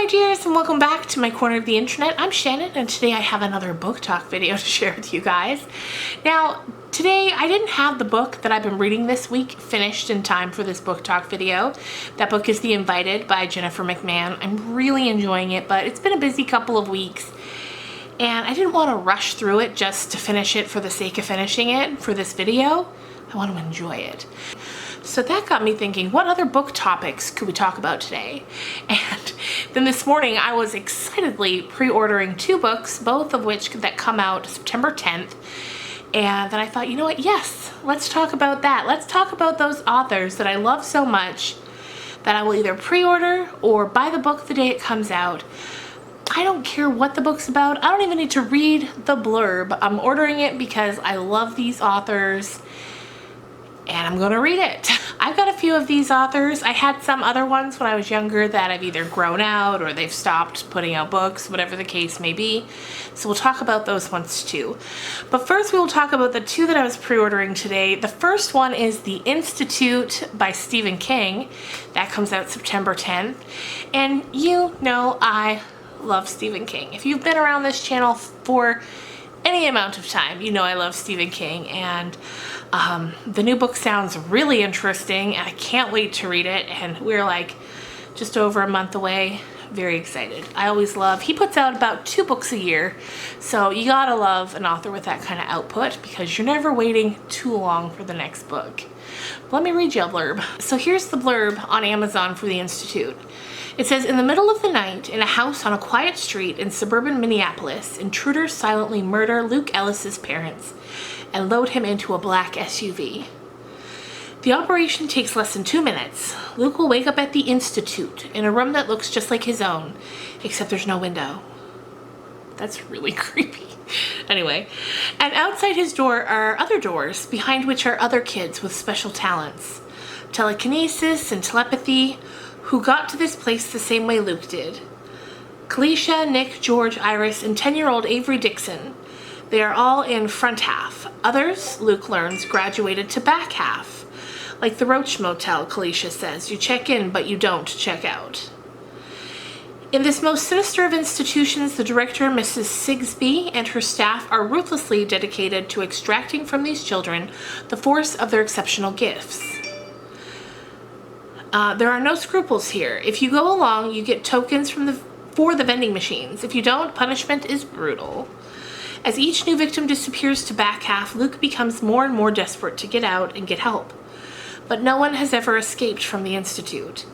my dears, and welcome back to my corner of the internet. I'm Shannon, and today I have another book talk video to share with you guys. Now, today I didn't have the book that I've been reading this week finished in time for this book talk video. That book is The Invited by Jennifer McMahon. I'm really enjoying it, but it's been a busy couple of weeks, and I didn't want to rush through it just to finish it for the sake of finishing it for this video. I want to enjoy it. So that got me thinking, what other book topics could we talk about today? And then this morning I was excitedly pre-ordering two books, both of which that come out September 10th. And then I thought, you know what, yes, let's talk about that. Let's talk about those authors that I love so much that I will either pre-order or buy the book the day it comes out. I don't care what the book's about. I don't even need to read the blurb. I'm ordering it because I love these authors and I'm gonna read it. I've got a few of these authors. I had some other ones when I was younger that I've either grown out or they've stopped putting out books, whatever the case may be. So we'll talk about those ones too. But first we will talk about the two that I was pre-ordering today. The first one is The Institute by Stephen King. That comes out September 10th. And you know I love Stephen King. If you've been around this channel for any amount of time, you know I love Stephen King, and the new book sounds really interesting and I can't wait to read it, and we're like just over a month away. Very excited. I always love, he puts out about 2 books a year, so you gotta love an author with that kind of output because you're never waiting too long for the next book. Let me read you a blurb. So here's the blurb on Amazon for The Institute. It says, in the middle of the night, in a house on a quiet street in suburban Minneapolis, intruders silently murder Luke Ellis's parents and load him into a black SUV. The operation takes less than 2 minutes. Luke will wake up at the Institute in a room that looks just like his own, except there's no window. That's really creepy. Anyway, and outside his door are other doors, behind which are other kids with special talents. Telekinesis and telepathy, who got to this place the same way Luke did. Kalisha, Nick, George, Iris, and 10-year-old Avery Dixon. They are all in front half. Others, Luke learns, graduated to back half. Like the Roach Motel, Kalisha says, you check in but you don't check out. In this most sinister of institutions, the director, Mrs. Sigsbee, and her staff are ruthlessly dedicated to extracting from these children the force of their exceptional gifts. There are no scruples here. If you go along, you get tokens for the vending machines. If you don't, punishment is brutal. As each new victim disappears to back half, Luke becomes more and more desperate to get out and get help. But no one has ever escaped from the Institute.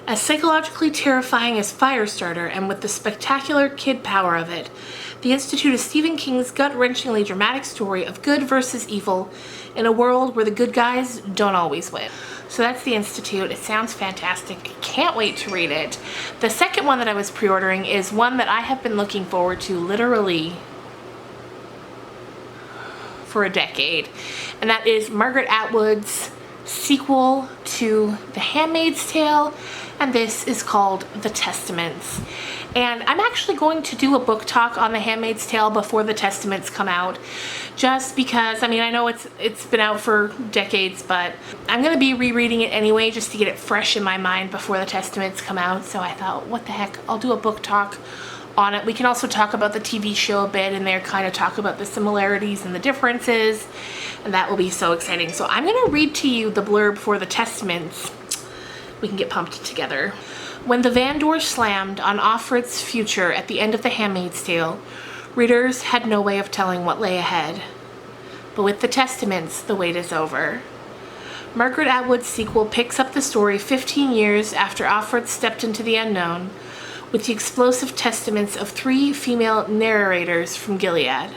As psychologically terrifying as Firestarter, and with the spectacular kid power of it, The Institute is Stephen King's gut-wrenchingly dramatic story of good versus evil in a world where the good guys don't always win. So that's The Institute. It sounds fantastic. Can't wait to read it. The second one that I was pre-ordering is one that I have been looking forward to literally for a decade, and that is Margaret Atwood's sequel to The Handmaid's Tale, and this is called The Testaments. And I'm actually going to do a book talk on The Handmaid's Tale before The Testaments come out, just because, I mean, I know it's been out for decades, but I'm going to be rereading it anyway just to get it fresh in my mind before The Testaments come out. So I thought, what the heck, I'll do a book talk on it. We can also talk about the TV show a bit and there, kind of talk about the similarities and the differences, and that will be so exciting. So I'm going to read to you the blurb for The Testaments. We can get pumped together. When the van door slammed on Offred's future at the end of The Handmaid's Tale, readers had no way of telling what lay ahead. But with The Testaments, the wait is over. Margaret Atwood's sequel picks up the story 15 years after Offred stepped into the unknown, with the explosive testaments of 3 female narrators from Gilead.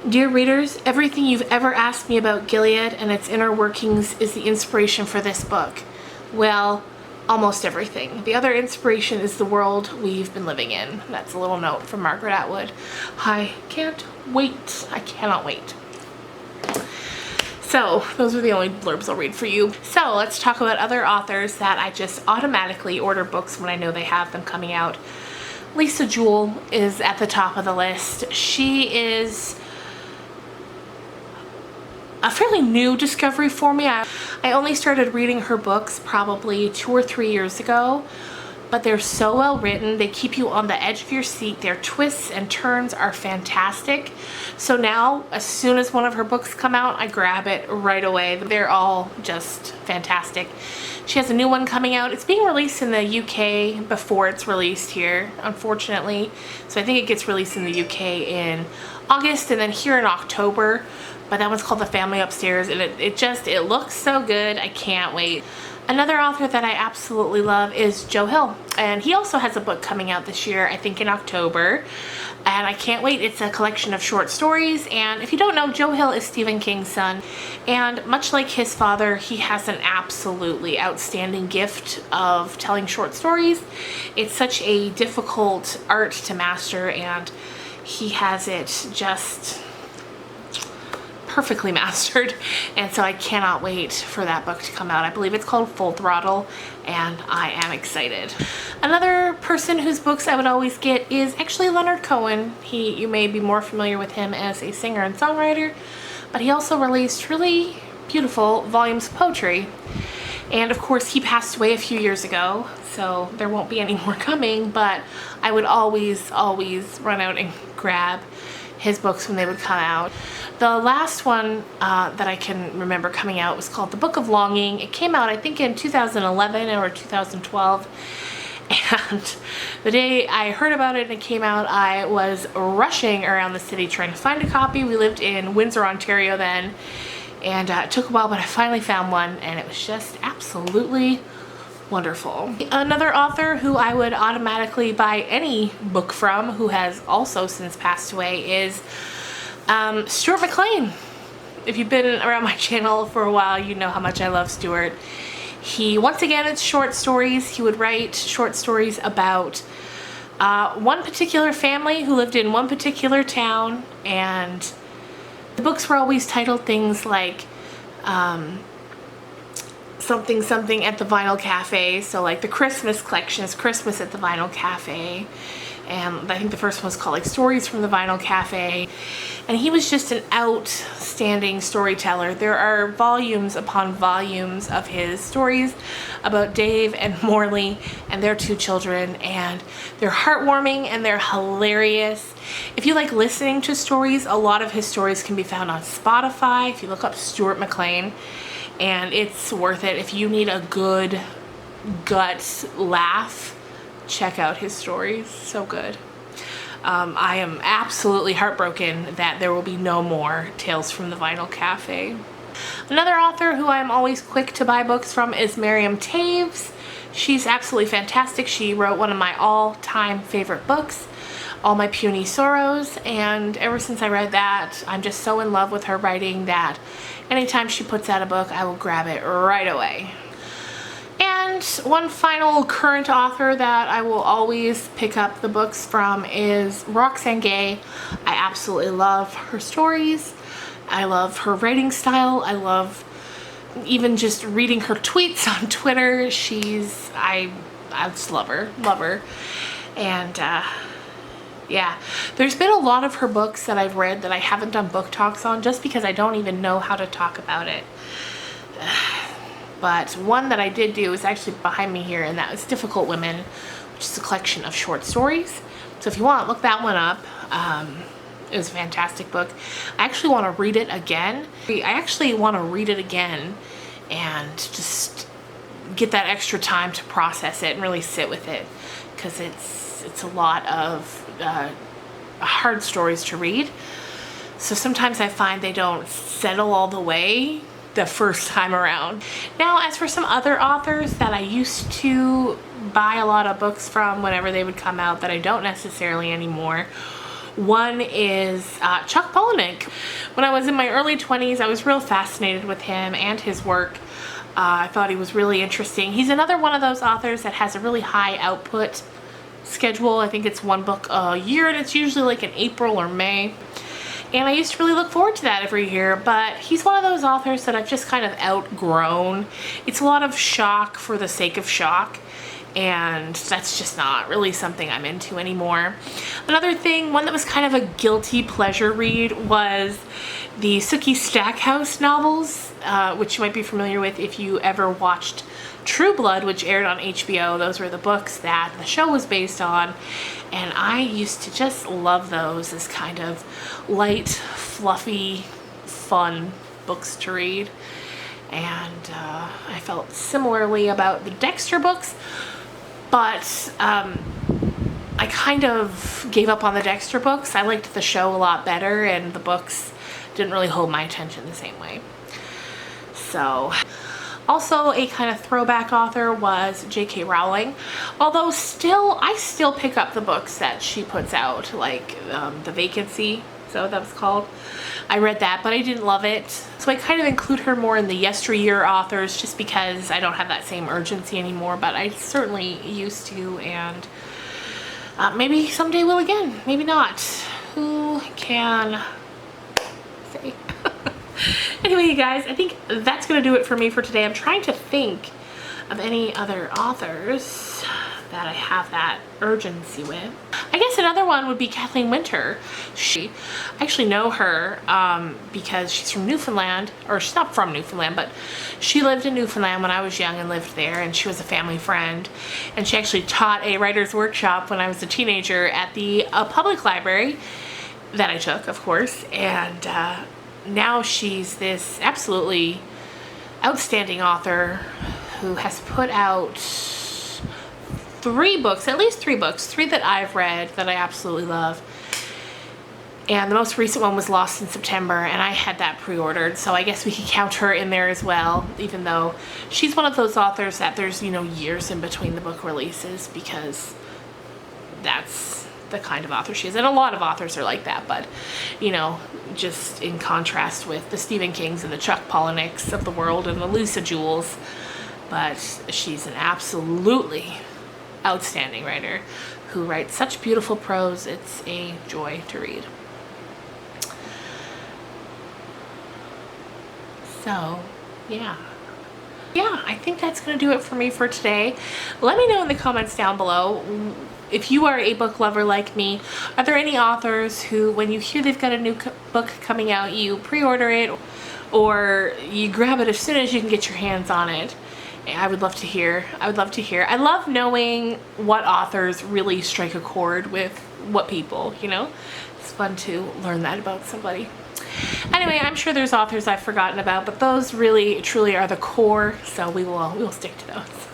Dear readers, everything you've ever asked me about Gilead and its inner workings is the inspiration for this book. Well, almost everything. The other inspiration is the world we've been living in. That's a little note from Margaret Atwood. I can't wait. I cannot wait. So those are the only blurbs I'll read for you. So let's talk about other authors that I just automatically order books when I know they have them coming out. Lisa Jewell is at the top of the list. She is a fairly new discovery for me. I only started reading her books probably 2 or 3 years ago, but they're so well written. They keep you on the edge of your seat. Their twists and turns are fantastic. So now, as soon as one of her books come out, I grab it right away. They're all just fantastic. She has a new one coming out. It's being released in the UK before it's released here, unfortunately. So I think it gets released in the UK in August and then here in October. But that one's called The Family Upstairs, and it looks so good. I can't wait. Another author that I absolutely love is Joe Hill, and he also has a book coming out this year, I think in October, and I can't wait. It's a collection of short stories, and if you don't know, Joe Hill is Stephen King's son, and much like his father, he has an absolutely outstanding gift of telling short stories. It's such a difficult art to master, and he has it just perfectly mastered, and so I cannot wait for that book to come out. I believe it's called Full Throttle, and I am excited. Another person whose books I would always get is actually Leonard Cohen. You may be more familiar with him as a singer and songwriter, but he also released really beautiful volumes of poetry. And of course, he passed away a few years ago, so there won't be any more coming, but I would always run out and grab his books when they would come out. The last one that I can remember coming out was called The Book of Longing. It came out, I think, in 2011 or 2012. And the day I heard about it and it came out, I was rushing around the city trying to find a copy. We lived in Windsor, Ontario then, and it took a while, but I finally found one, and it was just absolutely wonderful. Another author who I would automatically buy any book from, who has also since passed away, is Stuart McLean. If you've been around my channel for a while, you know how much I love Stuart. Once again, it's short stories. He would write short stories about one particular family who lived in one particular town, and the books were always titled things like something something at the Vinyl Cafe. So like the Christmas collection is Christmas at the Vinyl Cafe, and I think the first one was called like Stories from the Vinyl Cafe. And he was just an outstanding storyteller. There are volumes upon volumes of his stories about Dave and Morley and their two children, and they're heartwarming and they're hilarious. If you like listening to stories, a lot of his stories can be found on Spotify if you look up Stuart McLean, and it's worth it. If you need a good gut laugh, check out his stories. So good. I am absolutely heartbroken that there will be no more Tales from the Vinyl Cafe. Another author who I'm always quick to buy books from is Miriam Toews. She's absolutely fantastic. She wrote one of my all-time favorite books, All My Puny Sorrows, and ever since I read that, I'm just so in love with her writing that anytime she puts out a book, I will grab it right away. And one final current author that I will always pick up the books from is Roxane Gay. I absolutely love her stories. I love her writing style. I love even just reading her tweets on Twitter. I just love her. And yeah, there's been a lot of her books that I've read that I haven't done book talks on just because I don't even know how to talk about it. But one that I did do is actually behind me here, and that was Difficult Women, which is a collection of short stories. So if you want, look that one up. It was a fantastic book. I actually want to read it again. And just get that extra time to process it and really sit with it, because it's a lot of hard stories to read. So sometimes I find they don't settle all the way the first time around. Now, as for some other authors that I used to buy a lot of books from whenever they would come out that I don't necessarily anymore, one is Chuck Palahniuk. When I was in my early 20s, I was real fascinated with him and his work. I thought he was really interesting. He's another one of those authors that has a really high output schedule. I think it's one book a year, and it's usually like in April or May. And I used to really look forward to that every year, but he's one of those authors that I've just kind of outgrown. It's a lot of shock for the sake of shock, and that's just not really something I'm into anymore. Another thing, one that was kind of a guilty pleasure read, was the Sookie Stackhouse novels, which you might be familiar with if you ever watched True Blood, which aired on HBO. Those were the books that the show was based on, and I used to just love those as kind of light, fluffy, fun books to read. And I felt similarly about the Dexter books, but I kind of gave up on the Dexter books. I liked the show a lot better, and the books didn't really hold my attention the same way. So, also a kind of throwback author was J.K. Rowling, although I still pick up the books that she puts out, like The Vacancy, is that what that was called? I read that, but I didn't love it. So I kind of include her more in the yesteryear authors just because I don't have that same urgency anymore, but I certainly used to, and maybe someday will again, maybe not. Who can say? Anyway, you guys, I think that's going to do it for me for today. I'm trying to think of any other authors that I have that urgency with. I guess another one would be Kathleen Winter. I actually know her because she's from Newfoundland, or she's not from Newfoundland, but she lived in Newfoundland when I was young and lived there, and she was a family friend. And she actually taught a writer's workshop when I was a teenager at the public library that I took, of course, and now she's this absolutely outstanding author who has put out at least three books, three that I've read that I absolutely love. And the most recent one was Lost in September, and I had that pre-ordered, so I guess we could count her in there as well, even though she's one of those authors that there's, years in between the book releases, because that's the kind of author she is. And a lot of authors are like that, but just in contrast with the Stephen Kings and the Chuck Palahniuks of the world and the Lisa Jewells. But she's an absolutely outstanding writer who writes such beautiful prose. It's a joy to read. So, yeah, I think that's going to do it for me for today. Let me know in the comments down below, if you are a book lover like me, are there any authors who, when you hear they've got a new book coming out, you pre-order it or you grab it as soon as you can get your hands on it? I would love to hear. I love knowing what authors really strike a chord with what people, It's fun to learn that about somebody. Anyway, I'm sure there's authors I've forgotten about, but those really, truly are the core, so we will stick to those.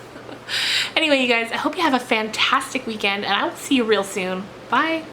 Anyway, you guys, I hope you have a fantastic weekend, and I will see you real soon. Bye!